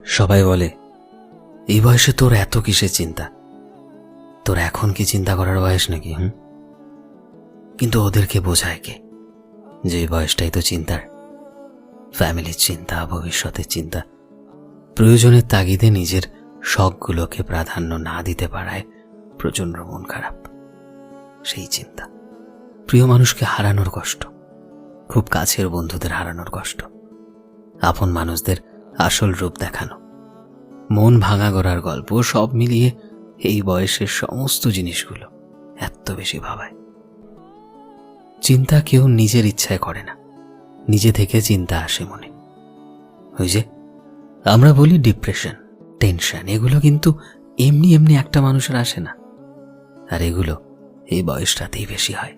সবাই বলে, এই বয়সে তোর এত কিসের চিন্তা, তোর এখন কি চিন্তা করার বয়স নাকি? কিন্তু ওদেরকে বোঝায় কে যে এই বয়সটাই তো চিন্তার? ফ্যামিলির চিন্তা, ভবিষ্যতের চিন্তা, প্রয়োজনের তাগিদে নিজের শখগুলোকে প্রাধান্য না দিতে পারায় প্রচন্ড মন খারাপ। সেই চিন্তা, প্রিয় মানুষকে হারানোর কষ্ট, খুব কাছের বন্ধুদের হারানোর কষ্ট, আপন মানুষদের আসল রূপ দেখানো, মন ভাঙা গড়ার গল্প, সব মিলিয়ে এই বয়সের সমস্ত জিনিসগুলো এত বেশি ভাবায়। চিন্তা কেউ নিজের ইচ্ছায় করে না, নিজে থেকে চিন্তা আসে মনে। ওই যে আমরা বলি ডিপ্রেশন, টেনশন, এগুলো কিন্তু এমনি এমনি একটা মানুষের আসে না, আর এগুলো এই বয়সটাতেই বেশি হয়।